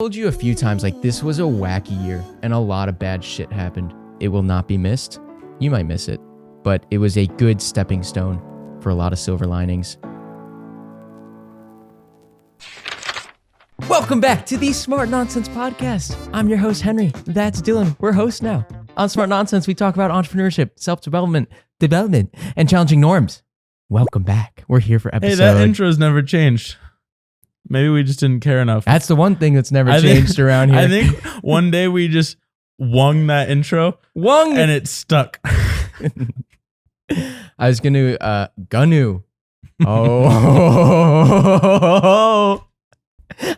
Told you a few times, like, this was a wacky year and a lot of bad shit happened. It will not be missed. You might miss it, but it was a good stepping stone for a lot of silver linings. Welcome back to the Smart Nonsense Podcast. I'm your host, Henry. That's Dylan. We're hosts now. On Smart Nonsense, we talk about entrepreneurship, self-development, and challenging norms. Welcome back. We're here for episode... Hey, that intro's never changed. Maybe we just didn't care enough. That's the one thing that's never changed around here. I think one day we just wung that intro. And it stuck. I was gonna, Oh.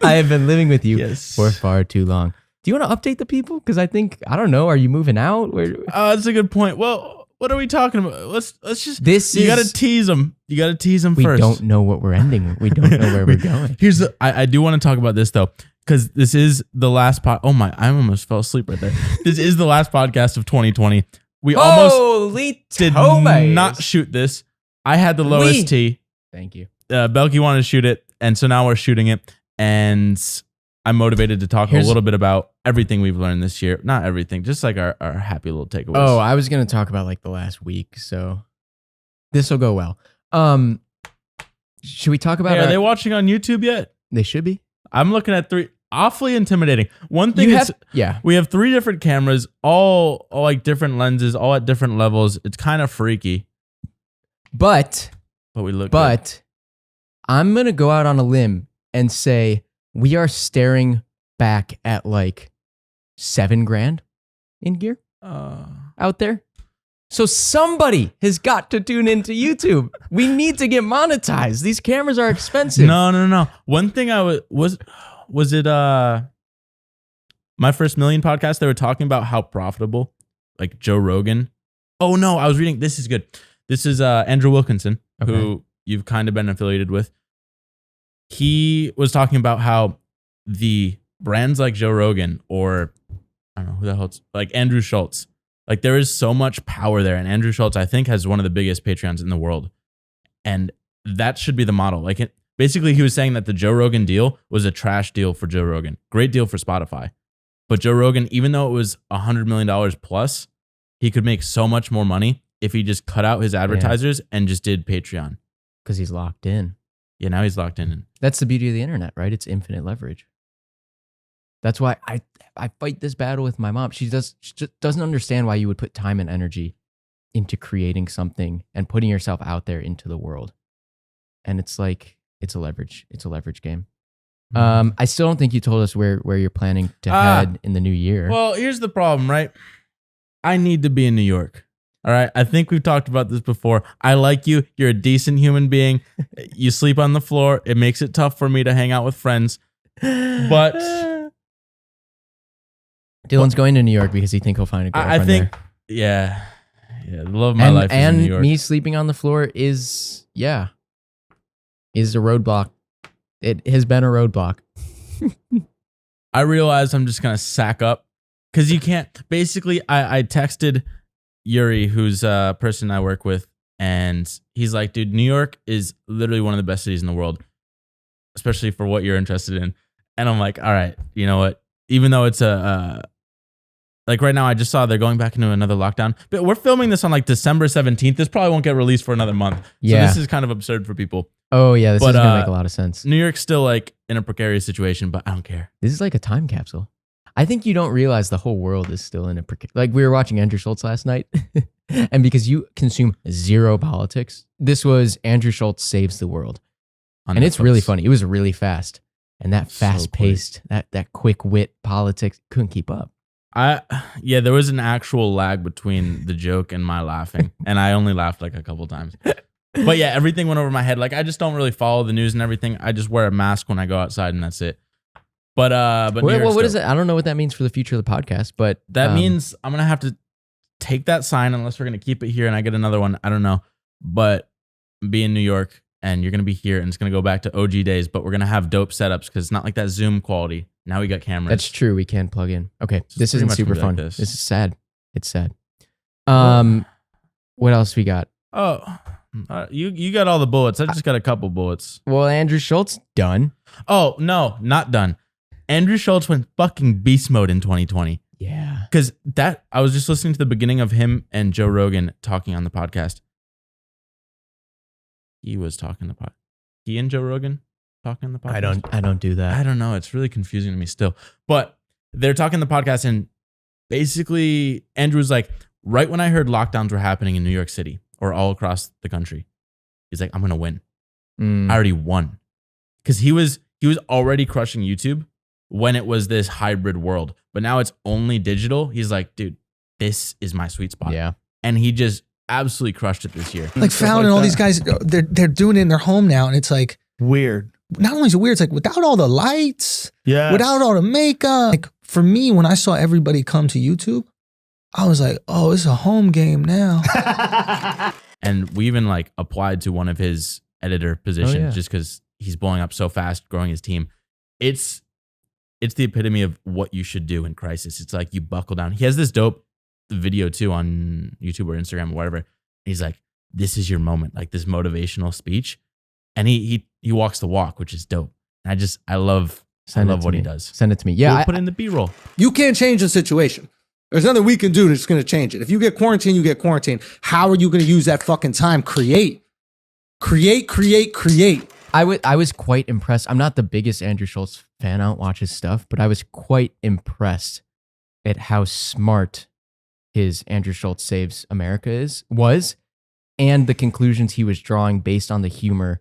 I have been living with you for far too long. Do you want to update the people? Because I don't know, are you moving out? That's a good point. Well, what are we talking about? Let's just... You got to tease them. You got to tease them first. We don't know what we're ending. We don't know where we're going. I do want to talk about this, though, because this is the last Oh, my, I almost fell asleep right there. This is the last podcast of 2020. We almost did not shoot this. I had the lowest T. Thank you. Belky wanted to shoot it, and so now we're shooting it. And I'm motivated to talk a little bit about everything we've learned this year. Not everything, just like our happy little takeaways. Oh, I was going to talk about like the last week, so this will go well. Should we talk about... Are they watching on YouTube yet? They should be. I'm looking at 3. Awfully intimidating. One thing is, we have 3 different cameras, all like different lenses, all at different levels. It's kind of freaky. But we look good. I'm going to go out on a limb and say we are staring back at like $7,000 in gear out there. So somebody has got to tune into YouTube. We need to get monetized. These cameras are expensive. No. One thing was it My First Million podcast? They were talking about how profitable, like Joe Rogan. Oh no, I was reading. This is good. This is Andrew Wilkinson, who you've kind of been affiliated with. He was talking about how the brands like Joe Rogan, or I don't know who the hell it's like Andrew Schulz, like there is so much power there. And Andrew Schulz, I think, has one of the biggest Patreons in the world. And that should be the model. Like basically he was saying that the Joe Rogan deal was a trash deal for Joe Rogan. Great deal for Spotify. But Joe Rogan, even though it was $100 million plus, he could make so much more money if he just cut out his advertisers and just did Patreon. Because he's locked in. Yeah, now he's locked in. That's the beauty of the internet, right? It's infinite leverage. That's why I fight this battle with my mom. She just doesn't understand why you would put time and energy into creating something and putting yourself out there into the world. And it's like, it's a leverage game. I still don't think you told us where you're planning to head in the new year. Well, here's the problem, right? I need to be in New York. All right. I think we've talked about this before. I like you. You're a decent human being. You sleep on the floor. It makes it tough for me to hang out with friends. But Dylan's going to New York because he think he'll find a girlfriend there. Yeah. The love of my life is in New York. And me sleeping on the floor is a roadblock. It has been a roadblock. I realized I'm just going to sack up because you can't. Basically, I texted Yuri, who's a person I work with, and he's like, dude, New York is literally one of the best cities in the world, especially for what you're interested in. And I'm like, all right, you know what? Even though it's like right now, I just saw they're going back into another lockdown, but we're filming this on like December 17th. This probably won't get released for another month. Yeah. So this is kind of absurd for people. Oh yeah, this is going to make a lot of sense. New York's still like in a precarious situation, but I don't care. This is like a time capsule. I think you don't realize the whole world is still in a like we were watching Andrew Schulz last night, and because you consume zero politics, this was Andrew Schulz Saves the World, and Netflix. It's really funny. It was really fast, and that fast paced, that quick wit politics couldn't keep up. There was an actual lag between the joke and my laughing, and I only laughed like a couple times. But yeah, everything went over my head. Like I just don't really follow the news and everything. I just wear a mask when I go outside, and that's it. But what is it? I don't know what that means for the future of the podcast, but that means I'm gonna have to take that sign unless we're gonna keep it here and I get another one. I don't know, but be in New York and you're gonna be here and it's gonna go back to OG days. But we're gonna have dope setups because it's not like that Zoom quality. Now we got cameras. That's true. We can plug in. Okay, so this isn't super fun. This is sad. It's sad. What else we got? Oh, you got all the bullets. I just got a couple bullets. Well, Andrew Schulz done. Oh no, not done. Andrew Schulz went fucking beast mode in 2020. Yeah. Because I was just listening to the beginning of him and Joe Rogan talking on the podcast. He was talking the pod. He and Joe Rogan talking on the podcast. I don't do that. I don't know. It's really confusing to me still. But they're talking the podcast, and basically Andrew's like, right when I heard lockdowns were happening in New York City or all across the country, he's like, I'm gonna win. I already won. Because he was already crushing YouTube when it was this hybrid world. But now it's only digital. He's like, dude, this is my sweet spot. Yeah. And he just absolutely crushed it this year. Like Fallon and all these guys, they're doing it in their home now, and it's like Weird. not only is it weird, it's like without all the lights, Yeah. without all the makeup. Like for me, when I saw everybody come to YouTube, I was like, oh, it's a home game now. And we even like applied to one of his editor positions just because he's blowing up so fast, growing his team. It's the epitome of what you should do in crisis. It's like you buckle down. He has this dope video too on YouTube or Instagram or whatever. He's like, this is your moment, like this motivational speech. And he walks the walk, which is dope. And I love what he does. Send it to me. Yeah. We'll put it in the B-roll. You can't change the situation. There's nothing we can do that's going to change it. If you get quarantined, you get quarantined. How are you going to use that fucking time? Create. I was quite impressed. I'm not the biggest Andrew Schulz fan. I don't watch his stuff, but I was quite impressed at how smart his Andrew Schulz Saves America was, and the conclusions he was drawing based on the humor.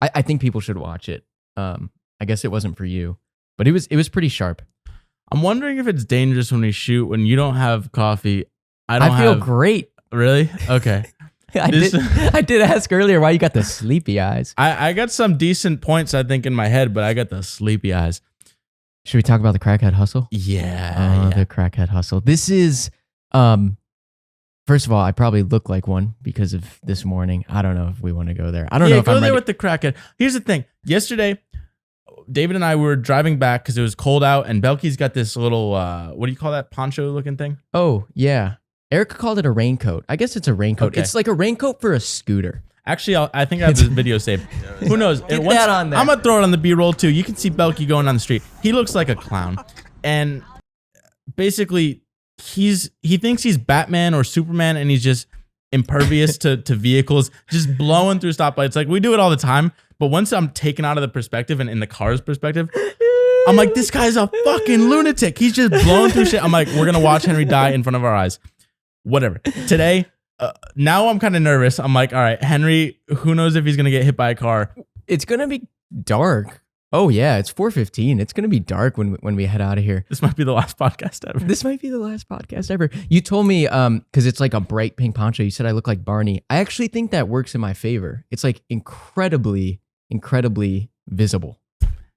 I think people should watch it. I guess it wasn't for you, but it was pretty sharp. I'm wondering if it's dangerous when we shoot when you don't have coffee. I feel great. Really? Okay. I did ask earlier why you got the sleepy eyes. I got some decent points, I think, in my head, but I got the sleepy eyes. Should we talk about the crackhead hustle? Yeah. The crackhead hustle. This is, first of all, I probably look like one because of this morning. I don't know if we want to go there. I don't know if go I'm there ready. with the crackhead. Here's the thing. Yesterday, David and I were driving back because it was cold out, and Belky's got this little, what do you call that poncho looking thing? Oh, yeah. Erica called it a raincoat. I guess it's a raincoat. Okay. It's like a raincoat for a scooter. Actually, I think I have this video saved. Who knows? Get that on there. I'm gonna throw it on the B-roll too. You can see Belky going down the street. He looks like a clown, and basically, he thinks he's Batman or Superman, and he's just impervious to vehicles, just blowing through stoplights. Like we do it all the time, but once I'm taken out of the perspective and in the car's perspective, I'm like, this guy's a fucking lunatic. He's just blowing through shit. I'm like, we're gonna watch Henry die in front of our eyes. Whatever. Today, now I'm kind of nervous. I'm like, all right, Henry, who knows if he's going to get hit by a car? It's going to be dark. Oh, yeah. It's 4:15. It's going to be dark when we head out of here. This might be the last podcast ever. This might be the last podcast ever. You told me, because it's like a bright pink poncho, you said I look like Barney. I actually think that works in my favor. It's like incredibly visible.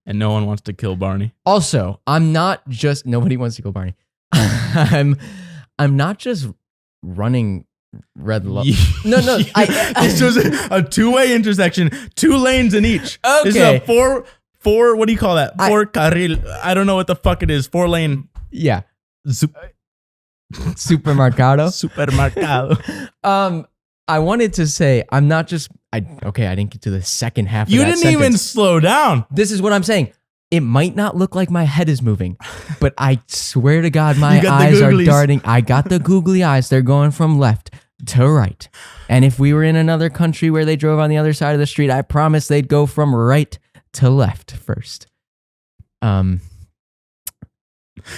And no one wants to kill Barney. Also, nobody wants to kill Barney. I'm not just running red light. No. This was a two-way intersection, 2 lanes in each. Okay. This is a four. What do you call that? Four carril. I don't know what the fuck it is. 4-lane. Yeah. Supermercado. Supermercado. I wanted to say I'm not just. I didn't get to the second half. You of that didn't even sentence. slow down. This is what I'm saying. It might not look like my head is moving, but I swear to God, my eyes are darting. I got the googly eyes. They're going from left to right. And if we were in another country where they drove on the other side of the street, I promise they'd go from right to left first.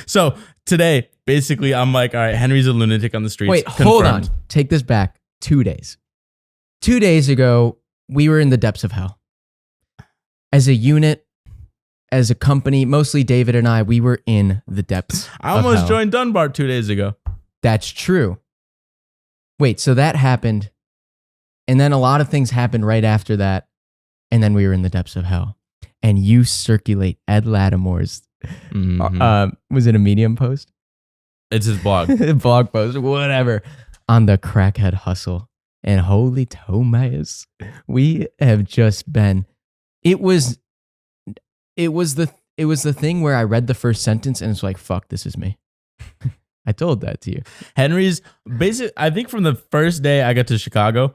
So today, basically, I'm like, all right, Henry's a lunatic on the streets. Wait, hold on. Take this back 2 days. 2 days ago, we were in the depths of hell. As a unit, as a company, mostly David and I, we were in the depths. I almost of hell. joined Dunbar 2 days ago. That's true. Wait, so that happened. And then a lot of things happened right after that. And then we were in the depths of hell. And you circulate Ed Lattimore's, was it a Medium post? It's his blog. Blog post, whatever, on the crackhead hustle. And holy Tomas, we have just been, it was the thing where I read the first sentence and it's like, fuck, this is me. I told that to you. Henry's I think from the first day I got to Chicago,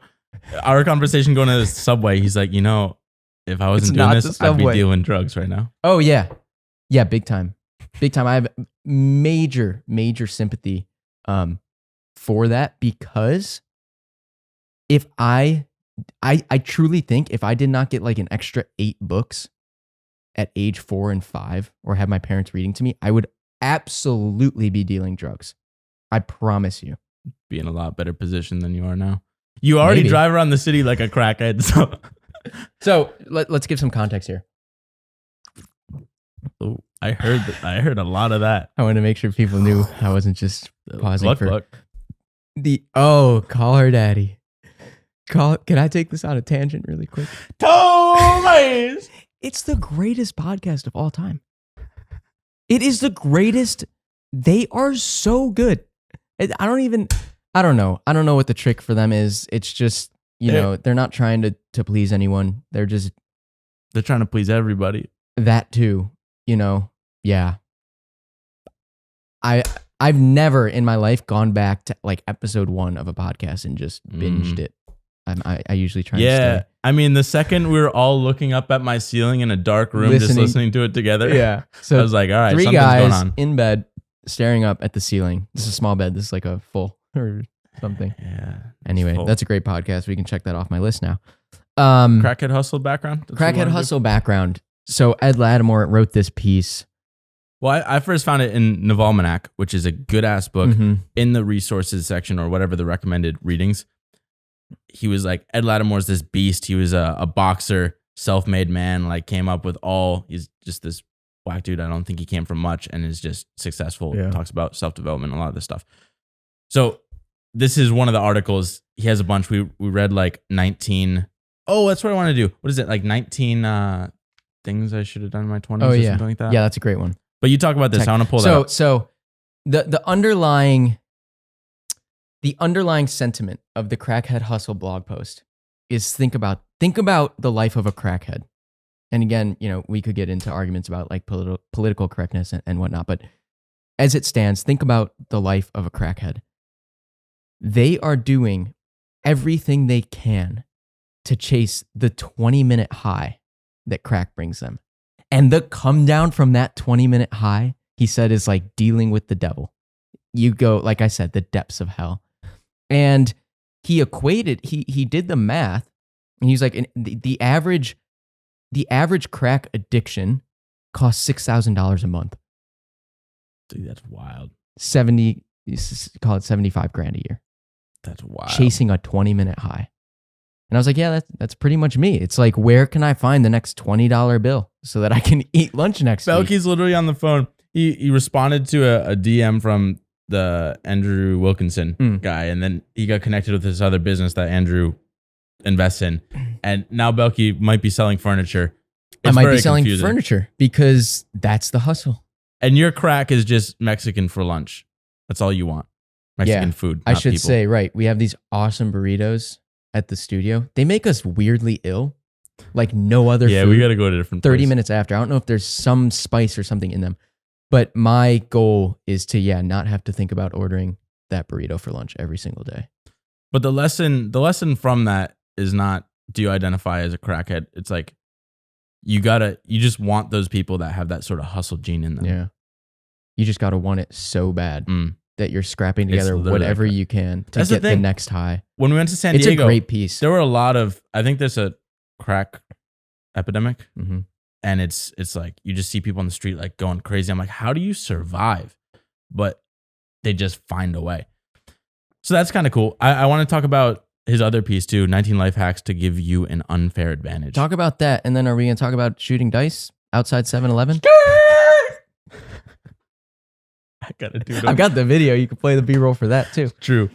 our conversation going to the subway, he's like, if I wasn't doing this, I'd be dealing drugs right now. Oh, yeah. Yeah, big time. Big time. I have major sympathy for that, because if I truly think if I did not get like an extra 8 books at age 4 and 5 or have my parents reading to me, I would absolutely be dealing drugs. I promise you. Be in a lot better position than you are now. You already Maybe. drive around the city like a crackhead. So let's give some context here. So I heard a lot of that. I wanted to make sure people knew I wasn't just pausing Luck, for luck. call her daddy. Can I take this on a tangent really quick? Toys! It's the greatest podcast of all time. It is the greatest. They are so good. I don't know. I don't know what the trick for them is. It's just, they're not trying to please anyone. They're trying to please everybody. that too, yeah. I've never in my life gone back to like episode 1 of a podcast and just binged it. I usually try and stay. I mean, the second we were all looking up at my ceiling in a dark room, just listening to it together. Yeah. So I was like, all right, 3 something's going guys on. in bed staring up at the ceiling. This is a small bed. This is like a full or something. Yeah. Anyway, full. that's a great podcast. We can check that off my list now. Crackhead hustle background? That's what you Crackhead wanna do? hustle background. So Ed Lattimore wrote this piece. Well, I first found it in Navalmanac, which is a good ass book. Mhm. In the resources section or whatever the recommended readings. He was like, Ed Lattimore's this beast. He was a boxer, self-made man, like came up with he's just this black dude. I don't think he came from much and is just successful. Yeah. Talks about self-development, a lot of this stuff. So this is one of the articles. He has a bunch. We read like 19. Oh, that's what I want to do. What is it? Like 19 things I should have done in my 20s Oh, or yeah. something like that? Yeah, that's a great one. But you talk about this. I want to pull that up. So the underlying sentiment of the Crackhead Hustle blog post is think about the life of a crackhead. And again, we could get into arguments about like political correctness and whatnot, but as it stands, think about the life of a crackhead. They are doing everything they can to chase the 20-minute high that crack brings them. And the come down from that 20-minute high, he said, is like dealing with the devil. You go, like I said, the depths of hell. And he did the math, and he's like, the average crack addiction costs $6,000 a month. Dude, that's wild. Call it $75,000 a year. That's wild. Chasing a 20-minute high. And I was like, yeah, that's pretty much me. It's like, where can I find the next $20 bill so that I can eat lunch next week? Belky's literally on the phone. He responded to a DM from the Andrew Wilkinson guy, and then he got connected with this other business that Andrew invests in. And now Belky might be selling furniture. I It's might be very selling confusing. furniture because that's the hustle. And your crack is just Mexican for lunch. That's all you want. Mexican food. I not should people. say, right, we have these awesome burritos at the studio. They make us weirdly ill, like no other Yeah, food. we got to go to a different 30 place. minutes after. I don't know if there's some spice or something in them. But my goal is to, not have to think about ordering that burrito for lunch every single day. But the lesson from that is not, do you identify as a crackhead? It's like, you just want those people that have that sort of hustle gene in them. Yeah. You just got to want it so bad Mm. that you're scrapping It's together literally whatever like that. you can to That's the get the thing. next high. When we went to San It's Diego, a great piece. there were a lot of, I think there's a crack epidemic. Mhm. And it's like, you just see people on the street like going crazy. I'm like, how do you survive? But they just find a way. So that's kind of cool. I want to talk about his other piece too, 19 life hacks to give you an unfair advantage. Talk about that. And then are we going to talk about shooting dice outside 7-Eleven? I gotta do it. I've got the video. You can play the B-roll for that too. True.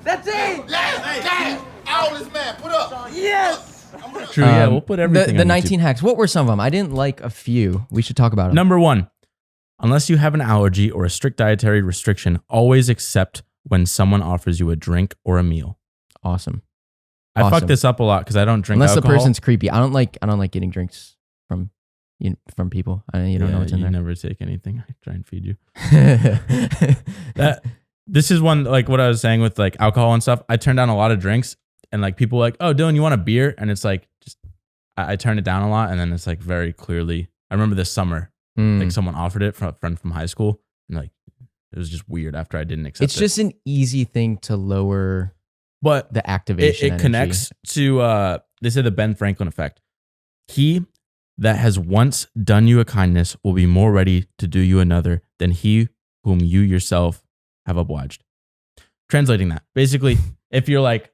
That's it! Hey, all this man, put up. Yes! True. Yeah, we'll put everything The on 19 YouTube. hacks. What were some of them? I didn't like a few. We should talk about them. Number 1, unless you have an allergy or a strict dietary restriction, always accept when someone offers you a drink or a meal. Awesome. I fuck Awesome. this up a lot because I don't drink Unless alcohol. the person's creepy. I don't like getting drinks from people. You don't know what's in you there. never take anything. I try and feed you. This is one, like what I was saying with like alcohol and stuff. I turn down a lot of drinks and like people are like, oh, Dylan, you want a beer? And it's like, just I turn it down a lot. And then it's like very clearly I remember this summer, Mm. like someone offered it from a friend from high school, and like it was just weird after I didn't accept It's it. just an easy thing to lower But the activation. it energy. connects to they say the Ben Franklin effect. He that has once done you a kindness will be more ready to do you another than he whom you yourself have obliged. Translating that, basically, if you're like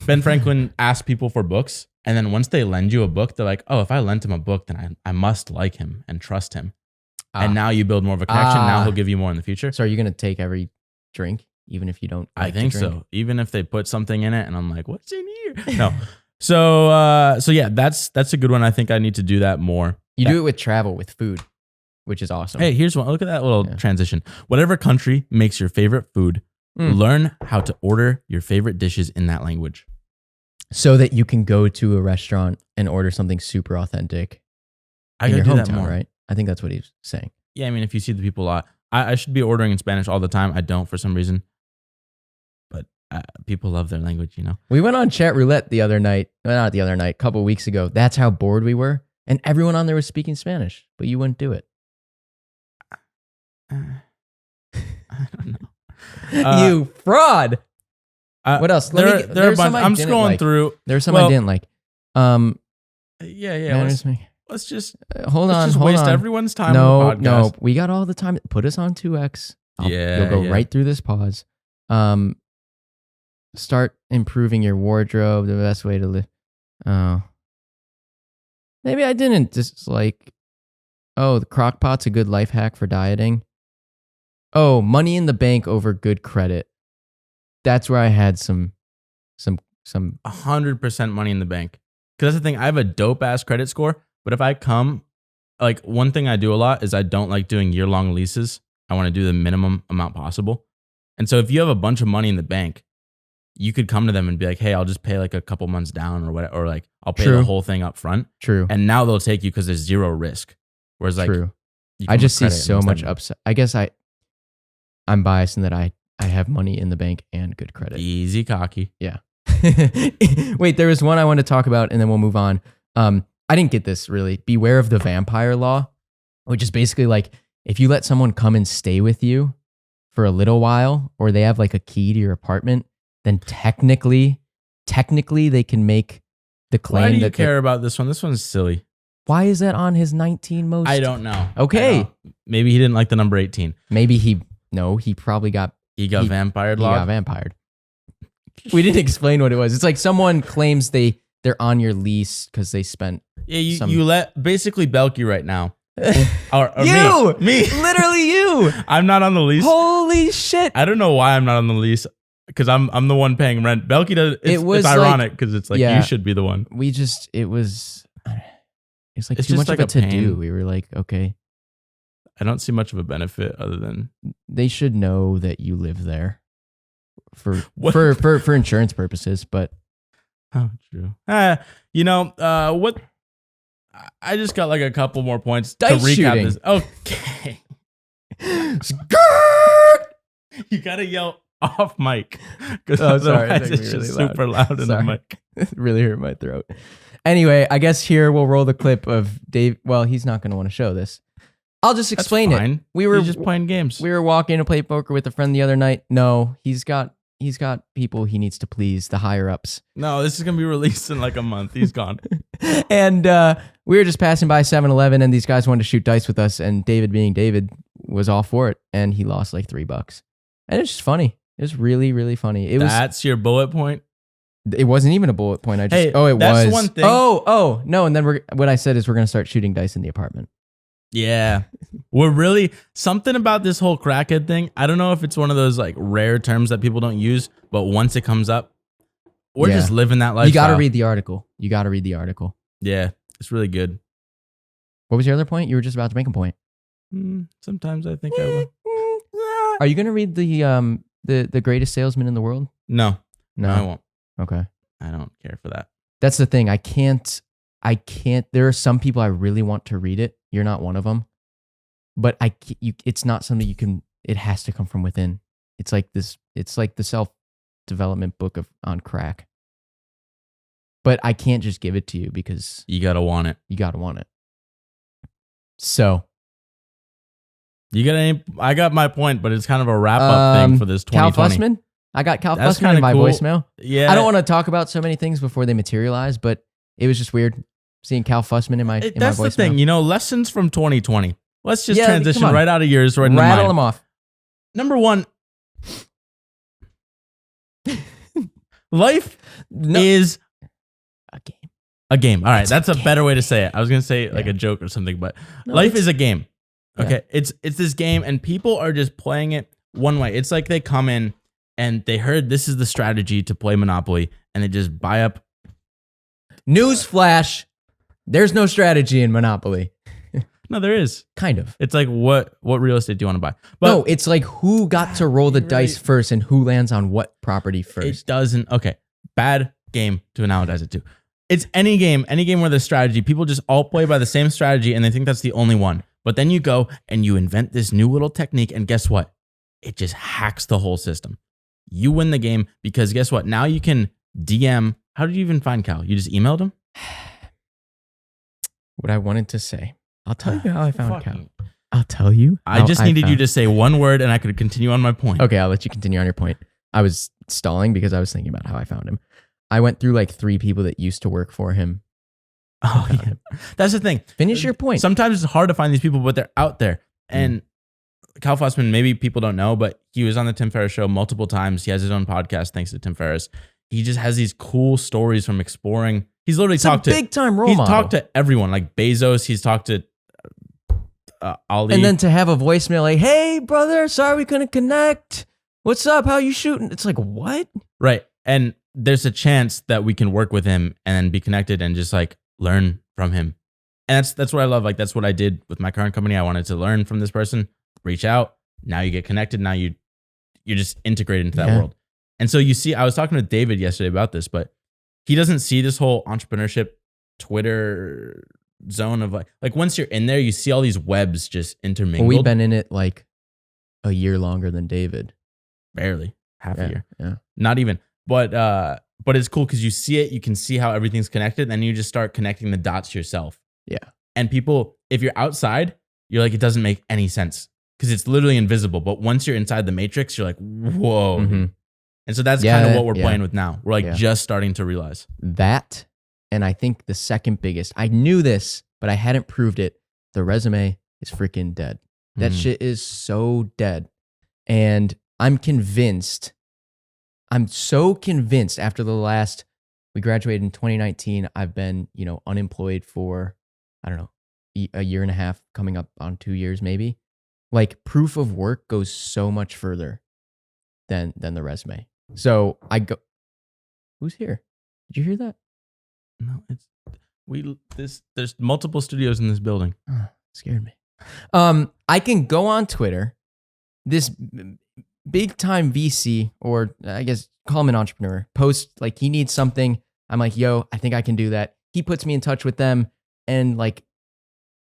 Ben Franklin asks people for books, and then once they lend you a book, they're like, oh, if I lent him a book, then I must like him and trust him. And now you build more of a connection. Now he'll give you more in the future. So are you going to take every drink, even if you don't? I like to think drink? so. Even if they put something in it, and I'm like, what's in here? No. So yeah, that's a good one. I think I need to do that more. You do it with travel, with food, which is awesome. Hey, here's one. Look at that little transition. Whatever country makes your favorite food, learn how to order your favorite dishes in that language. So that you can go to a restaurant and order something super authentic I in gotta your do that hometown, more. right? I think that's what he's saying. Yeah, I mean, if you see the people a lot, I should be ordering in Spanish all the time. I don't for some reason, but people love their language, you know. We went on chat roulette the other night. Well, not the other night, a couple weeks ago. That's how bored we were. And everyone on there was speaking Spanish, but you wouldn't do it. I don't know. You fraud. What else? There are a there's bunch. some I I'm didn't scrolling like. through. There's some Well, I didn't like. Yeah. Manners me. Let's just Hold on. just hold waste on. everyone's time. No, on the podcast. no. We got all the time. Put us on 2x. Yeah, You'll go yeah. right through this pause. Start improving your wardrobe. The best way to live. Oh. Maybe I didn't. Just like, oh, the crock pot's a good life hack for dieting. Oh, money in the bank over good credit. That's where I had some 100% money in the bank. Because that's the thing. I have a dope ass credit score, but if I come, like one thing I do a lot is I don't like doing year-long leases. I want to do the minimum amount possible. And so if you have a bunch of money in the bank, you could come to them and be like, hey, I'll just pay like a couple months down or whatever, or like I'll pay True. the whole thing up front. true. And now they'll take you because there's zero risk. Whereas like, True. you I come just with see credit so and much stuff. upside. I guess I'm biased in that I have money in the bank and good credit. Easy cocky. Wait, there was one I want to talk about, and then we'll move on. I didn't get this really. Beware of the vampire law, which is basically like if you let someone come and stay with you for a little while, or they have like a key to your apartment, then technically they can make the claim Why do you that care about this one? This one's silly. Why is that on his 19 most? I don't know. Okay. I don't- Maybe he didn't like the number 18. Maybe he probably got He got He vampired he law. got vampired. We didn't explain what it was. It's like someone claims they're on your lease because they spent Yeah, some- you let basically Belky right now. Or you, me. literally you. I'm not on the lease. Holy shit! I don't know why I'm not on the lease because I'm the one paying rent. Belky does. It was it's like- ironic because it's like yeah. you should be the one. It's like It's too just much like of a it to pain. do. We were like, okay, I don't see much of a benefit other than they should know that you live there for What? for insurance purposes. But oh, true. What? I just got like a couple more points Dice to recap shooting. this. Okay, you gotta yell off mic because Oh, sorry. otherwise It's it's really just loud. super loud in the Sorry. mic. it really hurt my throat. Anyway, I guess here we'll roll the clip of Dave. Well, he's not going to want to show this. I'll just That's explain it. fine. We were He's just playing games. We were walking to play poker with a friend the other night. No, he's got people he needs to please, the higher ups. No, this is gonna be released in like a month. He's gone. And we were just passing by 7-Eleven, and these guys wanted to shoot dice with us. And David, being David, was all for it, and he lost like $3. And it's just funny. It was really, really funny. That's your bullet point. It wasn't even a bullet point. It That's was. one thing. Oh no. And then what I said is we're gonna start shooting dice in the apartment. Yeah. We're really something about this whole crackhead thing. I don't know if it's one of those like rare terms that people don't use, but once it comes up, we're Yeah. just living that lifestyle. You got to read the article. Yeah, it's really good. What was your other point? You were just about to make a point. Sometimes I think I will. Are you gonna read the greatest salesman in the world? No, No. I won't. Okay. I don't care for that. That's the thing. I can't. There are some people I really want to read it. You're not one of them. But it's not something you can. It has to come from within. It's like this. It's like the self-development book on crack. But I can't just give it to you because You gotta want it. you gotta want it. So You got any? I got my point, but it's kind of a wrap up thing for this Cal 2020. Fussman. I got Cal That's Fussman in kinda my cool. voicemail. Yeah, I don't want to talk about so many things before they materialize, but it was just weird seeing Cal Fussman in my That's voicemail. the thing, lessons from 2020. Let's just Yeah, transition come on. right out of yours, right into Rattle mine. them off. Number one, life No, is a game. a game. All right, It's a that's a game. better way to say it. I was gonna say like Yeah. a joke or something, but No, life it's- is a game. Yeah. Okay, it's this game, and people are just playing it one way. It's like they come in and they heard this is the strategy to play Monopoly, and they just buy up. Newsflash: there's no strategy in Monopoly. No, there is. Kind of. It's like what real estate do you want to buy? But No, it's like who got to roll the dice Right. first and who lands on what property it first. doesn't. Okay, bad game to analogize it to. It's any game where there's strategy. People just all play by the same strategy, and they think that's the only one. But then you go and you invent this new little technique, and guess what? It just hacks the whole system. You win the game because guess what? Now you can DM. How did you even find Cal? You just emailed him? What I wanted to say. I'll tell you how I found Cal. Fucking- I'll tell you. I how just needed you found- to say one word and I could continue on my point. Okay, I'll let you continue on your point. I was stalling because I was thinking about how I found him. I went through like 3 people that used to work for him. Oh, yeah. That's the thing. Finish your point. Sometimes it's hard to find these people, but they're out there. And Cal Fussman, maybe people don't know, but he was on the Tim Ferriss show multiple times. He has his own podcast thanks to Tim Ferriss. He just has these cool stories from exploring. He's literally It's a talked to big time role he's model. talked to everyone, like Bezos. He's talked to Ali. And then to have a voicemail like, "Hey, brother, sorry we couldn't connect. What's up? How you shooting?" It's like, what? right. And there's a chance that we can work with him and be connected and just like learn from him. And that's what I love. Like that's what I did with my current company. I wanted to learn from this person, reach out. Now you get connected. Now you're just integrated into that Yeah. world. And so you see, I was talking to David yesterday about this, but he doesn't see this whole entrepreneurship Twitter zone of like once you're in there, you see all these webs just intermingled. Well, we've been in it like a year longer than David. barely half a year. Yeah. Not even. But it's cool because you see it, you can see how everything's connected, and then you just start connecting the dots yourself. Yeah. And people, if you're outside, you're like, it doesn't make any sense because it's literally invisible. But once you're inside the matrix, you're like, whoa. Mhm. And so that's Yeah, kind of what we're yeah. playing with now. We're like Yeah. just starting to realize. That, and I think the second biggest, I knew this, but I hadn't proved it. The resume is freaking dead. That Mm. shit is so dead. And I'm so convinced after we graduated in 2019. I've been, unemployed for, I don't know, a year and a half, coming up on 2 years, maybe. Like proof of work goes so much further than the resume. So who's here? Did you hear that? No, there's multiple studios in this building. Oh, scared me. I can go on Twitter, this big time VC, or I guess call him an entrepreneur, post like he needs something. I'm like, yo, I think I can do that. He puts me in touch with them, and like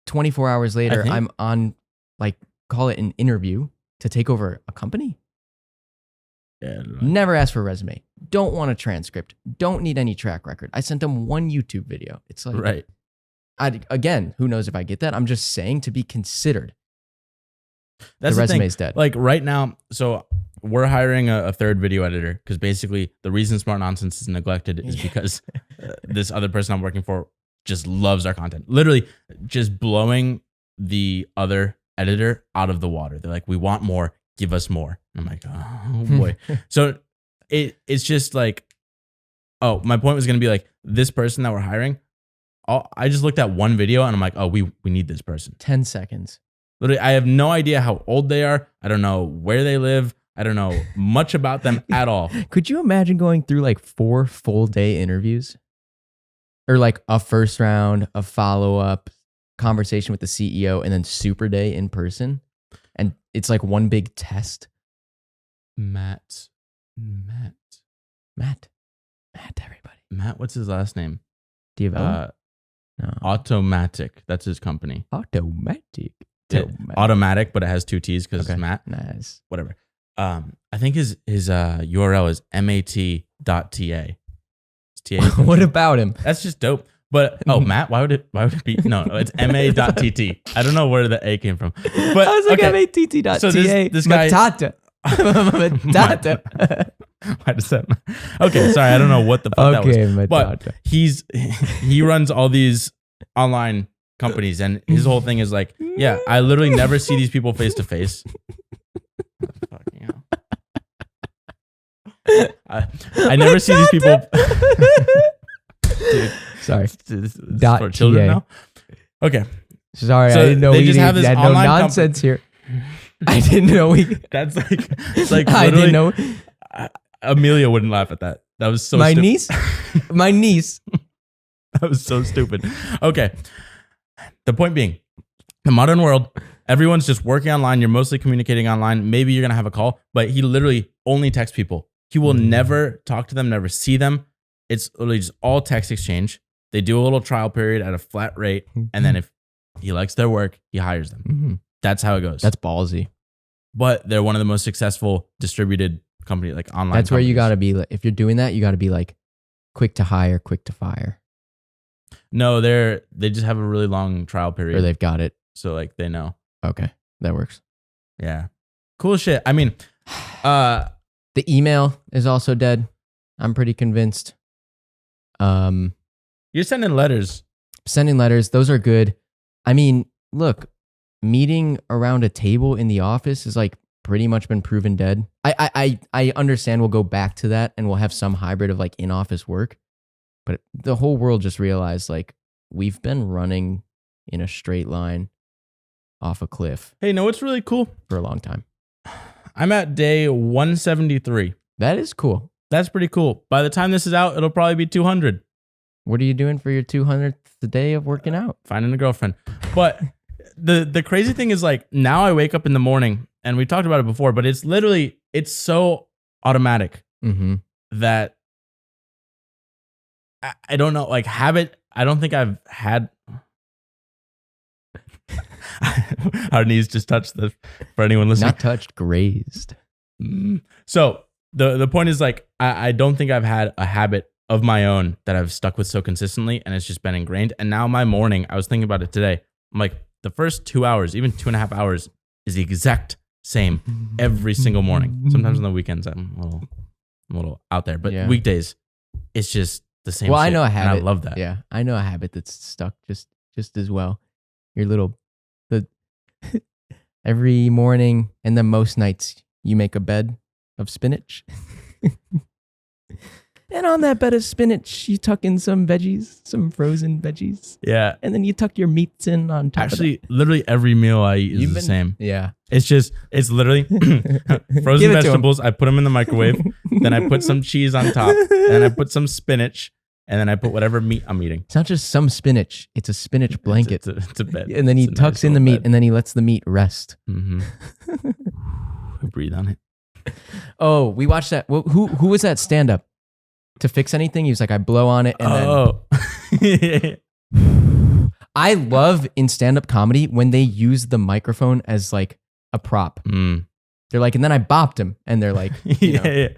24 hours later, think- I'm on like call it an interview to take over a company. Yeah. Never asked for a resume. Don't want a transcript. Don't need any track record. I sent them one YouTube video. It's like, Right. Again, who knows if I get that? I'm just saying to be considered. That's the the thing. resume's dead. Like right now, so we're hiring a third video editor because basically the reason Smart Nonsense is neglected is because this other person I'm working for just loves our content. Literally just blowing the other editor out of the water. They're like, we want more, give us more. And I'm like, oh boy. So it's just like, oh, my point was going to be like this person that we're hiring. I just looked at one video and I'm like, oh, we need this person. 10 seconds. Literally, I have no idea how old they are. I don't know where they live. I don't know much about them at all. Could you imagine going through like 4 full day interviews? Or like a first round, a follow up, conversation with the CEO, and then super day in person? And it's like one big test. Matt, Everybody. what's his last name? Diavello? No. Automatic. That's his company. Automatic. Automatic, but it has 2 T's because Okay. it's Matt. Nice. Whatever. I think his URL is mat.ta. It's TA. What about him? That's just dope. But Matt, why would it be? No, it's ma.tt. I don't know where the A came from. But I was like, okay. MATT.TA. So this guy- Matata. Matata. Why does that? Okay, sorry, I don't know what the fuck that was. Okay, But Matata. he runs all these online companies, and his whole thing is like, yeah, I literally never see these people face to face. Fucking hell. I never see these people. Dude, Sorry. this is Dot for children TA. now. Okay, Sorry, So I didn't know they we just have this had no online nonsense here. I didn't know we. that's like it's like I literally. didn't know. Amelia wouldn't laugh at that. That was so My stupid. niece. That was so stupid. Okay. The point being, the modern world, everyone's just working online. You're mostly communicating online. Maybe you're going to have a call, but he literally only texts people. He will never talk to them, never see them. It's literally just all text exchange. They do a little trial period at a flat rate. And then if he likes their work, he hires them. Mhm. That's how it goes. That's ballsy. But they're one of the most successful distributed company, like online. That's where you companies. got to be. If you're doing that, you got to be like quick to hire, quick to fire, No, they just have a really long trial period. or they've got it. So like they know. Okay, that works. Yeah. Cool shit. I mean, The email is also dead. I'm pretty convinced. you're sending letters. Sending letters, those are good. I mean, look, meeting around a table in the office is like pretty much been proven dead. I understand we'll go back to that and we'll have some hybrid of like in-office work. But the whole world just realized like we've been running in a straight line off a cliff Hey, know what's really cool? for a long time. I'm at day 173. That is cool. That's pretty cool. By the time this is out, it'll probably be 200. What are you doing for your 200th day of working out? Finding a girlfriend. But the crazy thing is like now I wake up in the morning and we talked about it before, but it's so automatic Mm-hmm. that I don't know, like habit. I don't think I've had. Our knees just touched this for anyone listening. Not touched, grazed. So the point is like I don't think I've had a habit of my own that I've stuck with so consistently, and it's just been ingrained. And now my morning, I was thinking about it today. I'm like, the first 2 hours, even 2.5 hours, is the exact same every single morning. Sometimes on the weekends I'm a little out there, but Yeah. weekdays it's just the same. Well, I shit, know a and habit. I love that. Yeah, I know a habit that's stuck just as well. Your little every morning and then most nights you make a bed of spinach. And on that bed of spinach, you tuck in some veggies, some frozen veggies, Yeah. and then you tuck your meats in on top. Actually, literally every meal I eat is You've the been- same. yeah. It's literally Give frozen it to 'em. vegetables. I put them in the microwave. Then I put some cheese on top. Then I put some spinach. And then I put whatever meat I'm eating. It's not just some spinach; it's a spinach blanket. It's a bed. And then he It's a tucks nice in the little meat, and then he lets the meat rest. bed. Breathe on it. Oh, we watched that. Who was that stand up to fix anything? He was like, I blow on it and Oh. I love in stand up comedy when they use the microphone as like a prop. Mm. They're like, and then I bopped him. And they're like, you know,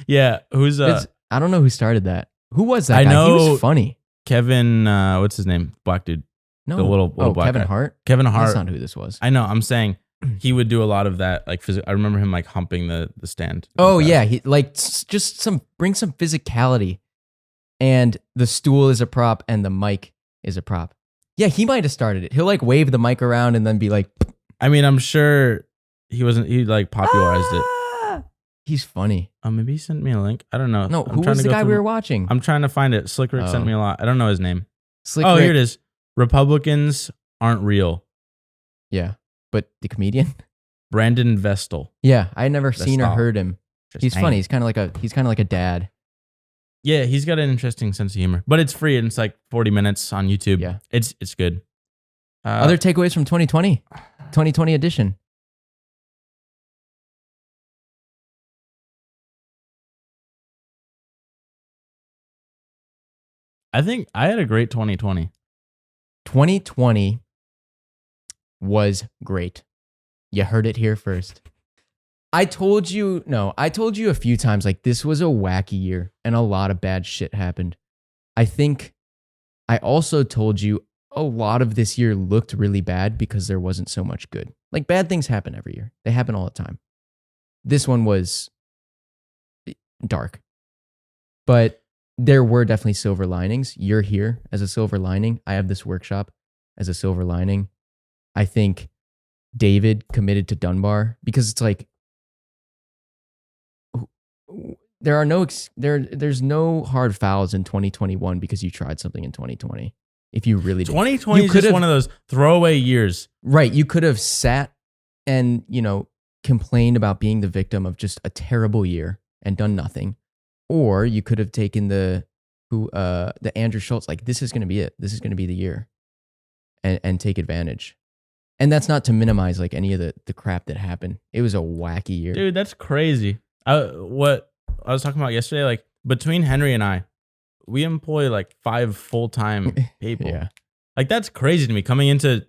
Yeah. Who's I don't know who started that. Who was that I guy? He know- was funny. Kevin? What's his name? Black dude. No. The little black Kevin guy. Hart? Kevin That's Hart. not who this was. I know. I'm saying he would do a lot of that. Like, I remember him like humping the stand. Oh yeah, he like just bring some physicality, and the stool is a prop and the mic is a prop. Yeah, he might have started it. He'll like wave the mic around and then be like, I mean, I'm sure he wasn't. He like popularized it. "Ah!" He's funny. Oh, maybe he sent me a link. I don't know. No, I'm who trying was to the go guy through- we were watching? I'm trying to find it. Slick Rick sent Oh. me a lot. I don't know his name. Slick Oh, Rick. here it is. Republicans aren't real. Yeah, but the comedian. Brandon Vestal. Yeah, I never seen or Vestal. heard him. Just He's saying. funny. He's kind of like a dad. Yeah, he's got an interesting sense of humor, but it's free and it's like 40 minutes on YouTube. Yeah. It's good. Other takeaways from 2020 edition. I think I had a great 2020. 2020 was great. You heard it here first. I told you a few times like this was a wacky year and a lot of bad shit happened. I think I also told you a lot of this year looked really bad because there wasn't so much good. Like bad things happen every year. They happen all the time. This one was dark. But there were definitely silver linings. You're here as a silver lining. I have this workshop as a silver lining. I think David committed to Dunbar because it's like there's no hard fouls in 2021 because you tried something in 2020. If you really did. 2020 is just one of those throwaway years. Right. You could have sat and, complained about being the victim of just a terrible year and done nothing. Or you could have taken the Andrew Schulz, like, this is going to be it. This is going to be the year and take advantage. And that's not to minimize like any of the crap that happened. It was a wacky year. Dude, that's crazy. What I was talking about yesterday, like between Henry and I, we employ like 5 full-time people. Yeah. Like that's crazy to me. Coming into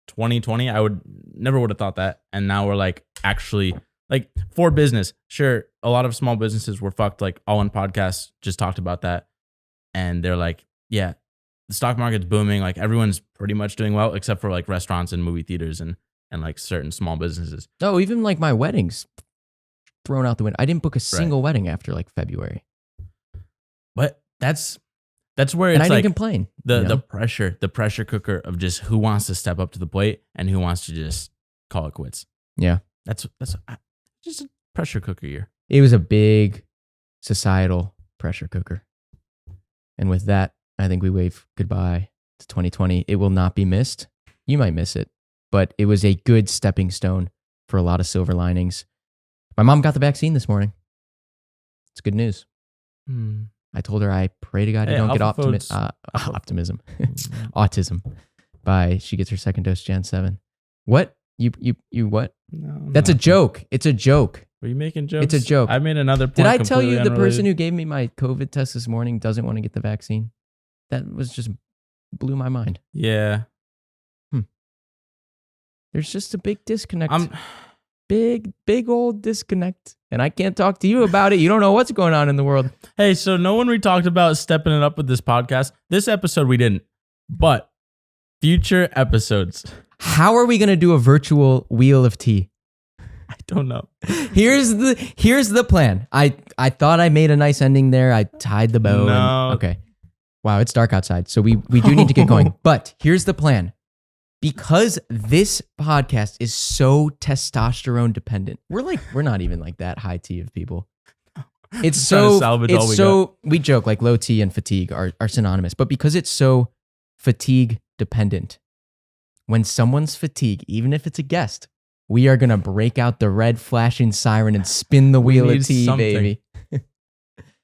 2020, I never would have thought that. And now we're like actually like for business. Sure, a lot of small businesses were fucked. Like All In Podcasts just talked about that. And they're like, yeah, the stock market's booming. Like everyone's pretty much doing well, except for like restaurants and movie theaters and like certain small businesses. No, even like my weddings thrown out the window. I didn't book a single wedding after like February. But that's where it's and I like didn't complain. The pressure cooker of just who wants to step up to the plate and who wants to just call it quits. Yeah. That's just a pressure cooker year. It was a big societal pressure cooker. And with that, I think we wave goodbye to 2020. It will not be missed. You might miss it, but it was a good stepping stone for a lot of silver linings. My mom got the vaccine this morning. It's good news. I told her I pray to God you don't get optimism, autism by she gets her second dose Jan 7. What? You what? No, that's a joke. It's a joke. Were you making jokes? It's a joke. I made another point. Did I tell you the unrelated. person who gave me my COVID test this morning doesn't want to get the vaccine? That was just blew my mind. Yeah. There's just a big disconnect. Big old disconnect. And I can't talk to you about it. You don't know what's going on in the world. Hey, so no one we talked about stepping it up with this podcast. This episode we didn't, but future episodes. How are we going to do a virtual wheel of tea? I don't know. Here's the plan. I thought I made a nice ending there. I tied the bow. No. Okay. Wow, it's dark outside. So we do need to get going. But here's the plan. Because this podcast is so testosterone dependent, we're not even like that high T of people. It's so we joke like low T and fatigue are synonymous, but because it's so fatigue dependent, when someone's fatigued, even if it's a guest, we are gonna break out the red flashing siren and spin the wheel of tea, baby.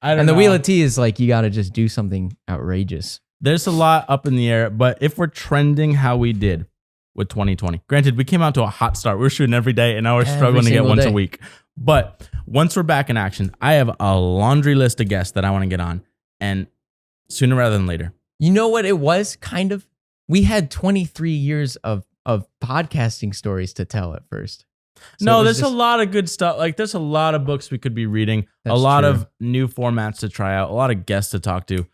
And the wheel of tea is like you got to just do something outrageous. There's a lot up in the air, but if we're trending how we did with 2020, granted, we came out to a hot start. We're shooting every day, and now we're struggling to get once a week. But once we're back in action, I have a laundry list of guests that I want to get on, and sooner rather than later. You know what it was? Kind of. We had 23 years of podcasting stories to tell at first. So no, there's a lot of good stuff. Like there's a lot of books we could be reading, a lot of new formats to try out, a lot of guests to talk to.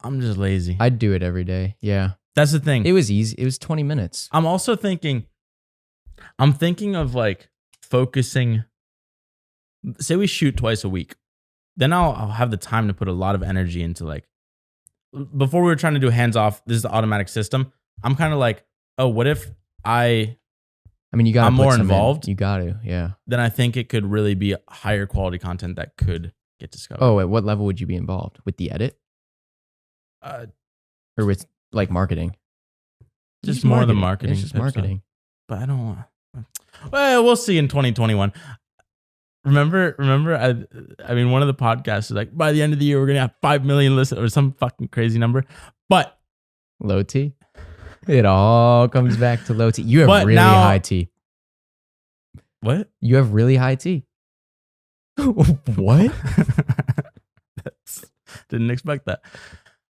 I'm just lazy. I'd do it every day. Yeah. That's the thing. It was easy. It was 20 minutes. I'm thinking of like focusing. Say we shoot twice a week. Then I'll have the time to put a lot of energy into like, before we were trying to do hands off, this is the automatic system. I'm kind of like, oh, what if I'm more involved? You got to, yeah. Then I think it could really be higher quality content that could get discovered. Oh, at what level would you be involved? With the edit? Or with like marketing? Just more the marketing. It's just marketing. But I don't want. Well, we'll see in 2021. Remember, I mean, one of the podcasts is like, by the end of the year, we're going to have 5 million listeners or some fucking crazy number. But low T. It all comes back to low T. You have really high T. What? You have really high T. What? Didn't expect that.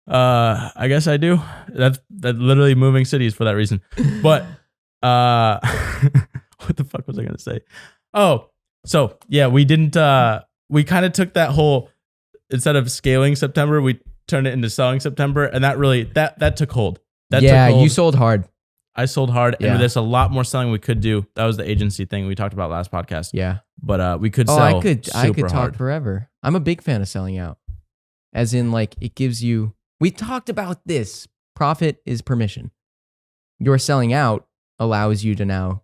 I guess I do. That's literally moving cities for that reason. But what the fuck was I gonna say? Oh, so yeah, we didn't. We kind of took that whole, instead of scaling September, we turn it into selling September, and that really that took hold. That yeah, took hold. you sold hard. I sold hard, Yeah. and there's a lot more selling we could do. That was the agency thing we talked about last podcast. Yeah. But we could Oh, sell. I could super talk hard. forever. I'm a big fan of selling out. As in, like, it gives you. We talked about this. Profit is permission. Your selling out allows you to now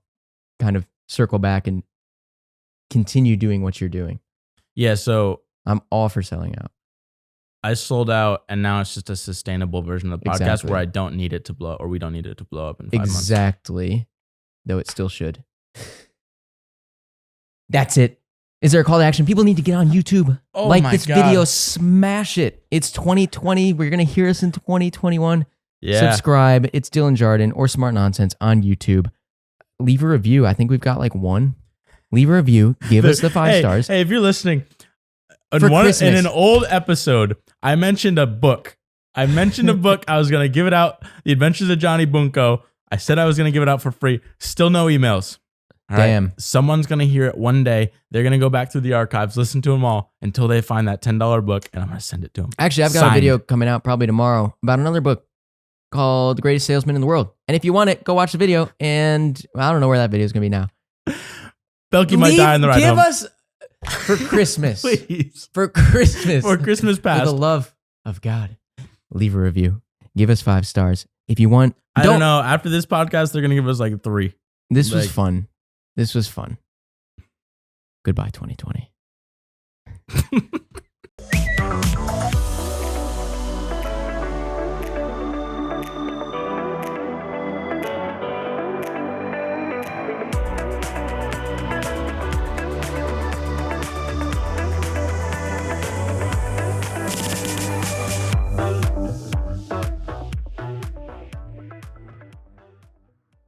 kind of circle back and continue doing what you're doing. Yeah, so I'm all for selling out. I sold out, and now it's just a sustainable version of the podcast Exactly. where I don't need it to blow, or we don't need it to blow up in 5 months. Exactly. Though it still should. That's it. Is there a call to action? People need to get on YouTube. Oh like my this God. video, smash it. It's 2020. We're going to hear us in 2021. Yeah. Subscribe. It's Dylan Jardon or Smart Nonsense on YouTube. Leave a review. I think we've got like one. Leave a review. Give us the 5 stars. Hey, if you're listening, For in Christmas. an old episode, I mentioned a book. I was going to give it out. The Adventures of Johnny Bunko. I said I was going to give it out for free. Still no emails. All right? Damn. Someone's going to hear it one day. They're going to go back through the archives, listen to them all until they find that $10 book, and I'm going to send it to them. Actually, I've got Signed. a video coming out probably tomorrow about another book called The Greatest Salesman in the World. And if you want it, go watch the video. And I don't know where that video is going to be now. Belky might die in the ride Give home. us for Christmas. Please. For Christmas. For Christmas For past. the love of God. Leave a review. Give us 5 stars. If you want, I don't know. After this podcast, they're going to give us like 3. This was Like- fun. This was fun. Goodbye, 2020.